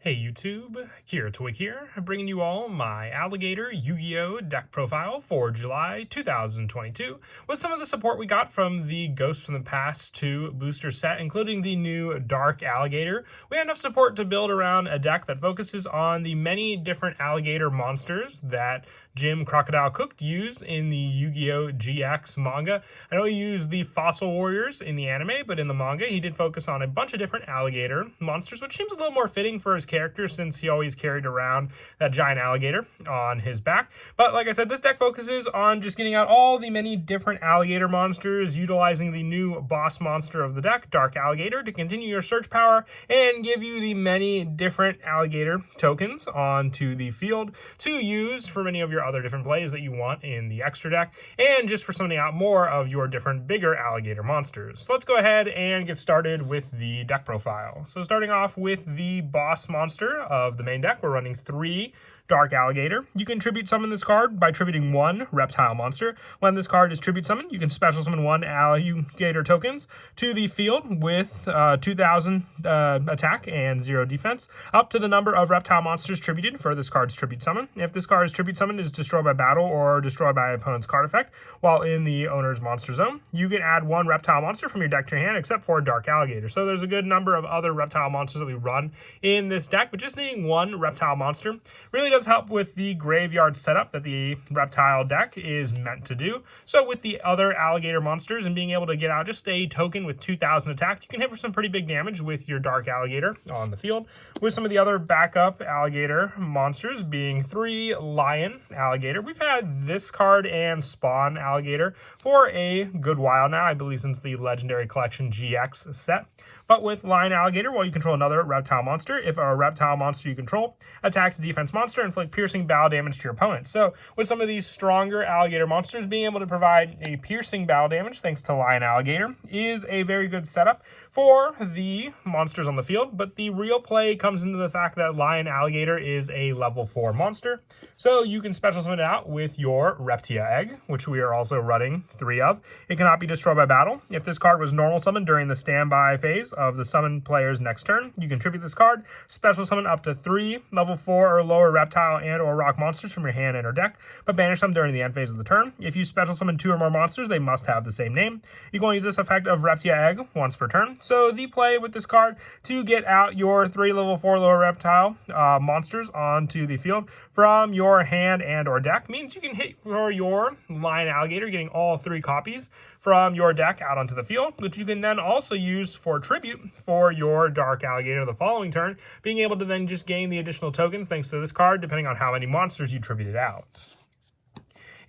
Hey YouTube, Kira Twig here, bringing you all my Alligator Yu-Gi-Oh deck profile for July 2022, with some of the support we got from the Ghosts from the Past 2 booster set, including the new Dark Alligator. We had enough support to build around a deck that focuses on the many different alligator monsters that Jim Crocodile Cooked used in the Yu-Gi-Oh GX manga. I know he used the Fossil Warriors in the anime, but in the manga he did focus on a bunch of different alligator monsters, which seems a little more fitting for his character since he always carried around that giant alligator on his back. But like I said, this deck focuses on just getting out all the many different alligator monsters, utilizing the new boss monster of the deck, Dark Alligator, to continue your search power and give you the many different alligator tokens onto the field to use for many of your other different plays that you want in the extra deck, and just for summoning out more of your different bigger alligator monsters. So let's go ahead and get started with the deck profile. So starting off with the boss monster of the main deck, we're running 3 Dark Alligator. You can tribute summon this card by tributing 1 reptile monster. When this card is tribute summoned, you can special summon 1 alligator tokens to the field with 2,000 attack and 0 defense, up to the number of reptile monsters tributed for this card's tribute summon. If this card's tribute summon is destroyed by battle or destroyed by opponent's card effect while in the owner's monster zone, you can add 1 reptile monster from your deck to your hand except for Dark Alligator. So there's a good number of other reptile monsters that we run in this deck, but just needing 1 reptile monster really does help with the graveyard setup that the reptile deck is meant to do. So with the other alligator monsters and being able to get out just a token with 2,000 attack, you can hit for some pretty big damage with your Dark Alligator on the field. With some of the other backup alligator monsters being 3 Lion Alligator. We've had this card and Spawn Alligator for a good while now, I believe since the Legendary Collection GX set. But with Lion Alligator, while you control another reptile monster, if a reptile monster you control attacks a defense monster, inflict piercing battle damage to your opponent. So with some of these stronger alligator monsters, being able to provide a piercing battle damage thanks to Lion Alligator is a very good setup for the monsters on the field. But the real play comes into the fact that Lion Alligator is a level 4 monster. So you can special summon it out with your Reptile Egg, which we are also running 3 of. It cannot be destroyed by battle. If this card was normal summoned during the standby phase of the summoned player's next turn, you can tribute this card, special summon up to 3 level 4 or lower reptile and or rock monsters from your hand and or deck, but banish them during the end phase of the turn. If you special summon 2 or more monsters, they must have the same name. You can only use this effect of Reptile Egg once per turn. So the play with this card to get out your 3 level 4 lower reptile monsters onto the field from your hand and or deck means you can hit for your Lion Alligator, getting all 3 copies from your deck out onto the field, which you can then also use for tribute for your Dark Alligator the following turn, being able to then just gain the additional tokens thanks to this card, depending on how many monsters you tributed out.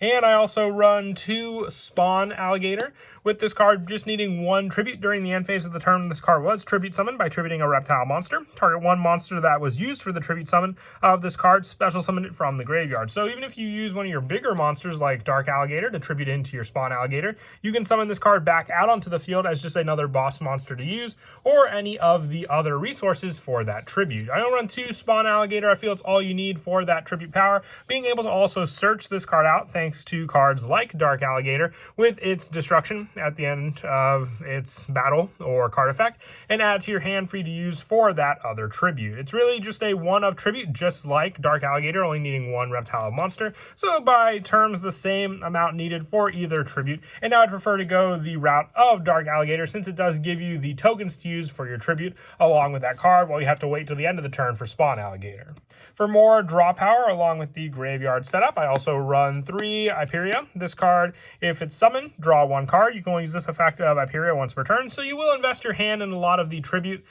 And I also run 2 Spawn Alligator, with this card just needing 1 tribute during the end phase of the turn. This card was tribute summoned by tributing a reptile monster. Target 1 monster that was used for the tribute summon of this card, special summon it from the graveyard. So even if you use one of your bigger monsters like Dark Alligator to tribute into your Spawn Alligator, you can summon this card back out onto the field as just another boss monster to use, or any of the other resources for that tribute. I don't run 2 Spawn Alligator. I feel it's all you need for that tribute power. Being able to also search this card out thanks to cards like Dark Alligator with its destruction at the end of its battle or card effect, and add to your hand for you to use for that other tribute. It's really just a 1 of tribute, just like Dark Alligator, only needing 1 reptile monster. So by terms, the same amount needed for either tribute. And now I'd prefer to go the route of Dark Alligator since it does give you the tokens to use for your tribute along with that card, while you have to wait till the end of the turn for Spawn Alligator. For more draw power along with the graveyard setup, I also run 3 Hyperia. This card, if it's summoned, draw 1 card. You can only use this effect of Hyperia once per turn, so you will invest your hand in a lot of the tribute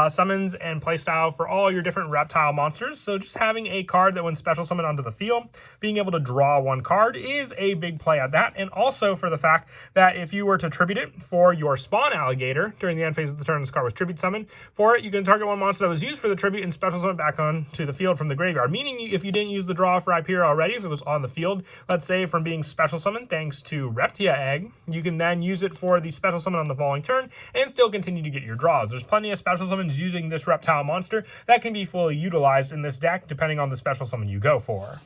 summons and playstyle for all your different reptile monsters. So just having a card that when special summoned onto the field, being able to draw 1 card is a big play at that. And also for the fact that if you were to tribute it for your Spawn Alligator during the end phase of the turn, this card was tribute summoned. For it, you can target 1 monster that was used for the tribute and special summon back onto the field from the graveyard. Meaning if you didn't use the draw for Hyperia already, if it was on the field, let's say from being special summoned thanks to Reptile Egg, you can then use it for the special summon on the following turn and still continue to get your draws. There's plenty of special summons using this reptile monster that can be fully utilized in this deck depending on the special summon you go for.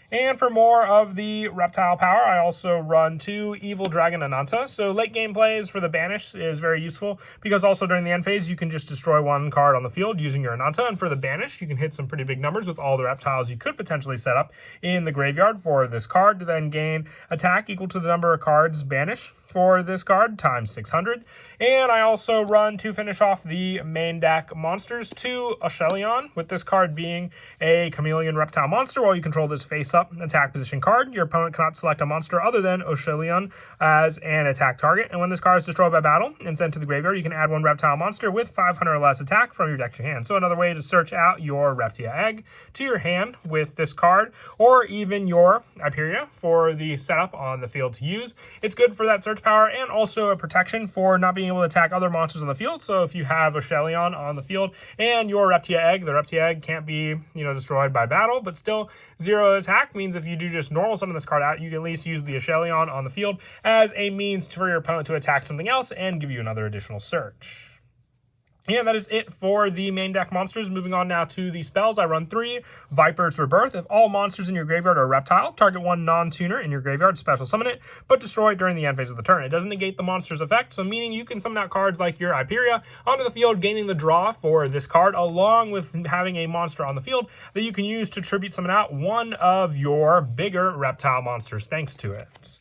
And for more of the reptile power, I also run 2 Evil Dragon Ananta. So late game plays for the Banish is very useful because also during the end phase, you can just destroy 1 card on the field using your Ananta. And for the Banish, you can hit some pretty big numbers with all the reptiles you could potentially set up in the graveyard for this card to then gain attack equal to the number of cards Banish for this card times 600. And I also run to finish off the main deck monsters 2 Oshelion, with this card being a chameleon reptile monster. While you control this face-up attack position card, your opponent cannot select a monster other than Oshelion as an attack target. And when this card is destroyed by battle and sent to the graveyard, you can add 1 reptile monster with 500 or less attack from your deck to your hand. So another way to search out your Reptia Egg to your hand with this card, or even your Hyperia for the setup on the field to use. It's good for that search power and also a protection for not being able to attack other monsters on the field. So if you have Oshelion on the field and your Reptia Egg, the Reptia Egg can't be, destroyed by battle, but still 0 attack means if you do just normal summon this card out, you can at least use the Oshelion on the field as a means for your opponent to attack something else and give you another additional search. And that is it for the main deck monsters. Moving on now to the spells. I run 3 Viper's Rebirth. If all monsters in your graveyard are a reptile, target 1 non-tuner in your graveyard, special summon it, but destroy it during the end phase of the turn. It doesn't negate the monster's effect, so meaning you can summon out cards like your Hyperia onto the field, gaining the draw for this card, along with having a monster on the field that you can use to tribute summon out 1 of your bigger reptile monsters thanks to it.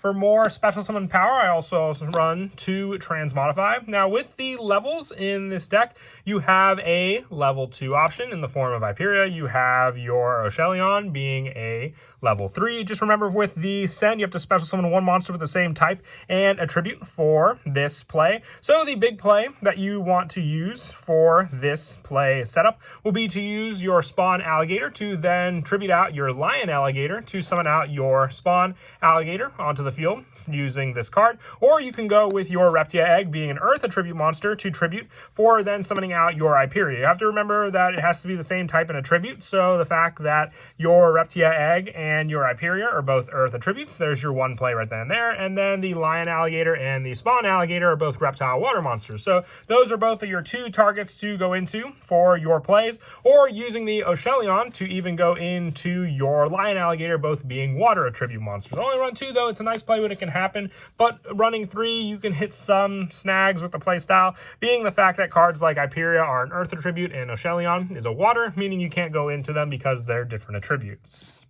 For more special summon power, I also run 2 Transmodify. Now, with the levels in this deck, you have a level 2 option in the form of Hyperia. You have your Oshelion being a level 3. Just remember, with the Send, you have to special summon 1 monster with the same type and attribute for this play. So the big play that you want to use for this play setup will be to use your Spawn Alligator to then tribute out your Lion Alligator to summon out your Spawn Alligator onto the field using this card. Or you can go with your Reptia Egg being an Earth attribute monster to tribute for then summoning out your Hyperia. You have to remember that it has to be the same type and attribute. So the fact that your Reptia Egg and your Hyperia are both Earth attributes, there's your 1 play right then and there. And then the Lion Alligator and the Spawn Alligator are both reptile water monsters. So those are both of your 2 targets to go into for your plays, or using the Oshelion to even go into your Lion Alligator, both being water attribute monsters. I only run 2 though. It's a nice play when it can happen, but running 3, you can hit some snags with the play style, being the fact that cards like Hyperia are an Earth attribute and Oshelion is a water, meaning you can't go into them because they're different attributes.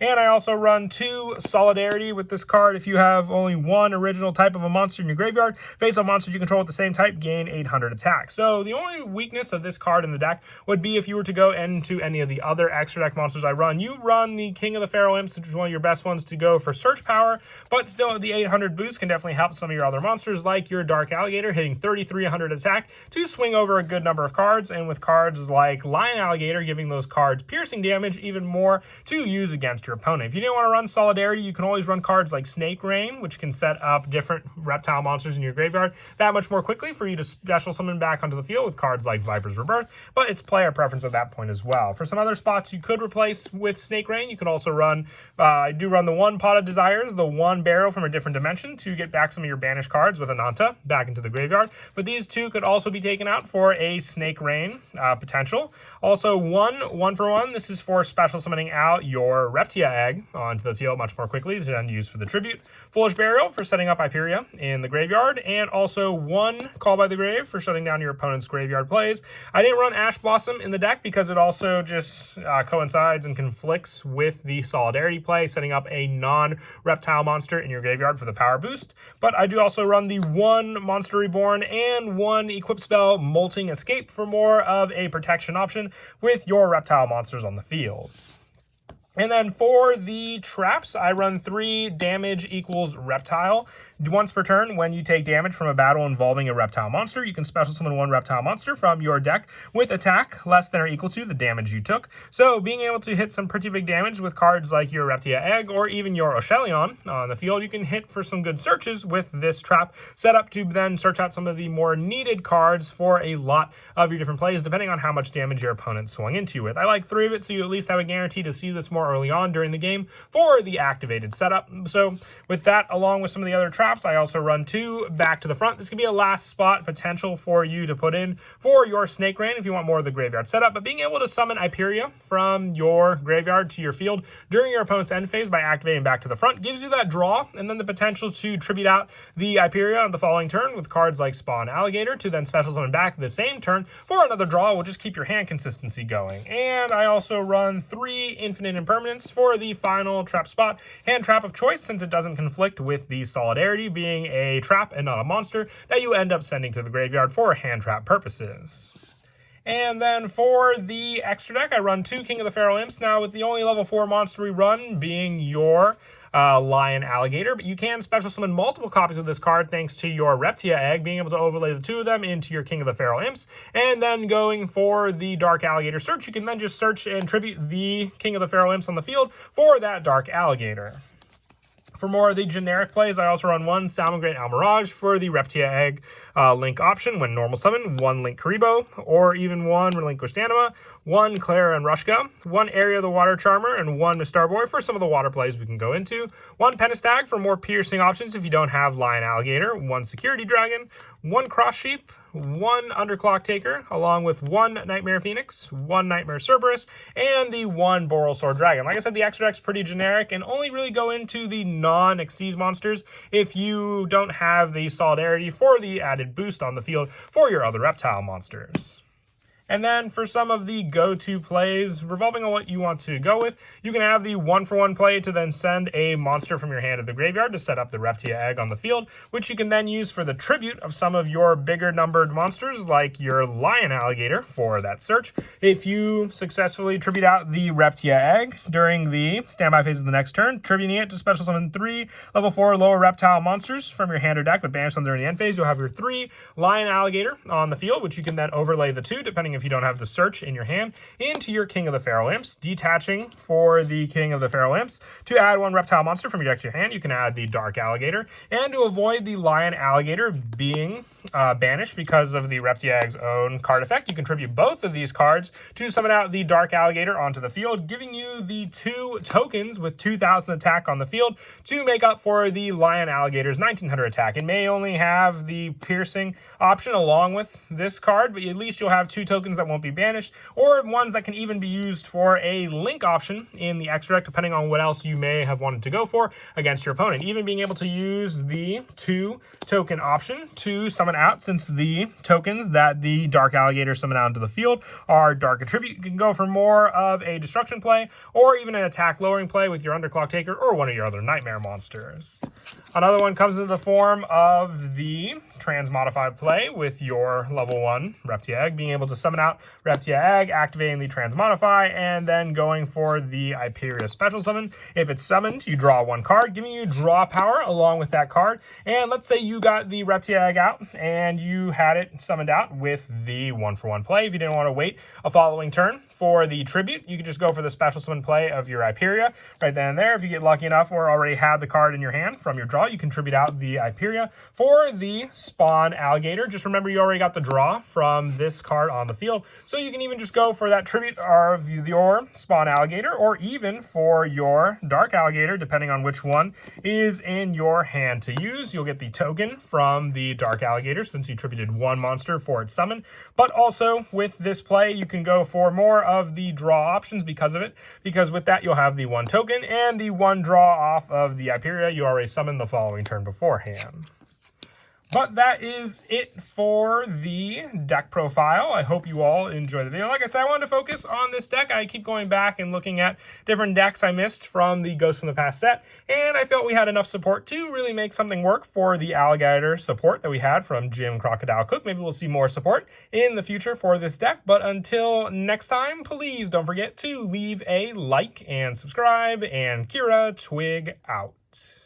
And I also run 2 Solidarity with this card. If you have only 1 original type of a monster in your graveyard, face up monsters you control with the same type, gain 800 attack. So the only weakness of this card in the deck would be if you were to go into any of the other extra deck monsters I run. You run the King of the Pharaoh Imps, which is one of your best ones to go for search power, but still the 800 boost can definitely help some of your other monsters like your Dark Alligator hitting 3,300 attack to swing over a good number of cards, and with cards like Lion Alligator giving those cards piercing damage even more to use against your opponent. If you didn't want to run Solidarity, you can always run cards like Snake Rain, which can set up different reptile monsters in your graveyard that much more quickly for you to special summon back onto the field with cards like Viper's Rebirth, but it's player preference at that point as well. For some other spots you could replace with Snake Rain, you can also run, I do run the 1 Pot of Desires, the 1 Barrel from a different dimension to get back some of your banished cards with Ananta back into the graveyard, but these 2 could also be taken out for a Snake Rain potential. Also 1 for 1, this is for special summoning out your Reptia Egg onto the field much more quickly to then use for the tribute. Foolish Burial for setting up Hyperia in the graveyard, and also 1 Call by the Grave for shutting down your opponent's graveyard plays. I didn't run Ash Blossom in the deck because it also just coincides and conflicts with the Solidarity play, setting up a non-reptile monster in your graveyard for the power boost. But I do also run the 1 Monster Reborn and 1 equip spell Molting Escape for more of a protection option with your reptile monsters on the field. And then for the traps, I run 3 damage equals reptile. Once per turn, when you take damage from a battle involving a reptile monster, you can special summon 1 reptile monster from your deck with attack less than or equal to the damage you took. So being able to hit some pretty big damage with cards like your Reptia Egg or even your Oshelion on the field, you can hit for some good searches with this trap set up to then search out some of the more needed cards for a lot of your different plays, depending on how much damage your opponent swung into you with. I like 3 of it, so you at least have a guarantee to see this more early on during the game for the activated setup. So with that, along with some of the other traps, traps. I also run 2 back to the front. This could be a last spot potential for you to put in for your Snake Rain if you want more of the graveyard setup. But being able to summon Hyperia from your graveyard to your field during your opponent's end phase by activating back to the front gives you that draw, and then the potential to tribute out the Hyperia on the following turn with cards like Spawn Alligator to then special summon back the same turn for another draw. Will just keep your hand consistency going. And I also run 3 Infinite Impermanence for the final trap spot. Hand trap of choice, since it doesn't conflict with the Solidarity being a trap and not a monster that you end up sending to the graveyard for hand trap purposes. And then for the extra deck, I run 2 King of the Feral Imps. Now, with the only level 4 monster we run being your Lion Alligator, but you can special summon multiple copies of this card thanks to your Reptile Egg, being able to overlay the 2 of them into your King of the Feral Imps, and then going for the Dark Alligator search, you can then just search and tribute the King of the Feral Imps on the field for that Dark Alligator. For more of the generic plays, I also run 1 Salamangreat Almirage for the Reptile Egg link option when normal summon, 1 Link Karibo, or even 1 Relinquished Anima, 1 Clara and Rushka, 1 Area of the Water Charmer, and 1 Starboy for some of the water plays we can go into, 1 Pentestag for more piercing options if you don't have Lion Alligator, 1 Security Dragon, 1 Cross Sheep, 1 Underclock Taker, along with 1 Nightmare Phoenix, 1 Nightmare Cerberus, and the 1 Boral Sword Dragon. Like I said, the extra deck's pretty generic and only really go into the non-Xyz monsters if you don't have the Solidarity for the added boost on the field for your other reptile monsters. And then for some of the go-to plays, revolving on what you want to go with, you can have the 1-for-1 play to then send a monster from your hand to the graveyard to set up the Reptile Egg on the field, which you can then use for the tribute of some of your bigger numbered monsters like your Lion Alligator for that search. If you successfully tribute out the Reptile Egg during the standby phase of the next turn, tributing it to special summon 3 level 4 lower reptile monsters from your hand or deck with banish them during the end phase, you'll have your 3 Lion Alligator on the field, which you can then overlay the 2, depending if you don't have the search in your hand, into your King of the Feral Imps. Detaching for the King of the Feral Imps, to add 1 reptile monster from your deck to your hand, you can add the Dark Alligator. And to avoid the Lion Alligator being banished because of the Reptile Egg's own card effect, you contribute both of these cards to summon out the Dark Alligator onto the field, giving you the 2 tokens with 2,000 attack on the field to make up for the Lion Alligator's 1,900 attack. It may only have the piercing option along with this card, but at least you'll have 2 tokens that won't be banished, or ones that can even be used for a link option in the extra deck, depending on what else you may have wanted to go for against your opponent. Even being able to use the 2 token option to summon out, since the tokens that the Dark Alligator summon out into the field are Dark Attribute, you can go for more of a destruction play, or even an attack lowering play with your Underclock Taker or one of your other nightmare monsters. Another one comes in the form of the transmodified play with your level 1 Reptile Egg, being able to summon out Reptile Egg, activating the transmodify, and then going for the Hyperia special summon. If it's summoned, you draw 1 card, giving you draw power along with that card. And let's say you got the Reptile Egg out and you had it summoned out with the 1-for-1 play. If you didn't want to wait a following turn for the tribute, you could just go for the special summon play of your Hyperia right then and there. If you get lucky enough or already have the card in your hand from your draw, you can tribute out the Hyperia for the Spawn Alligator. Just remember, you already got the draw from this card on the field, so you can even just go for that tribute of your Spawn Alligator, or even for your Dark Alligator, depending on which one is in your hand to use. You'll get the token from the Dark Alligator since you tributed 1 monster for its summon, but also with this play, you can go for more of the draw options because of it, because with that, you'll have the 1 token and the 1 draw off of the Hyperia you already summoned the following turn beforehand. But that is it for the deck profile. I hope you all enjoyed the video. Like I said, I wanted to focus on this deck. I keep going back and looking at different decks I missed from the Ghost from the Past set, and I felt we had enough support to really make something work for the Alligator support that we had from Jim Crocodile Cook. Maybe we'll see more support in the future for this deck, but until next time, please don't forget to leave a like and subscribe, and Kira Twig out.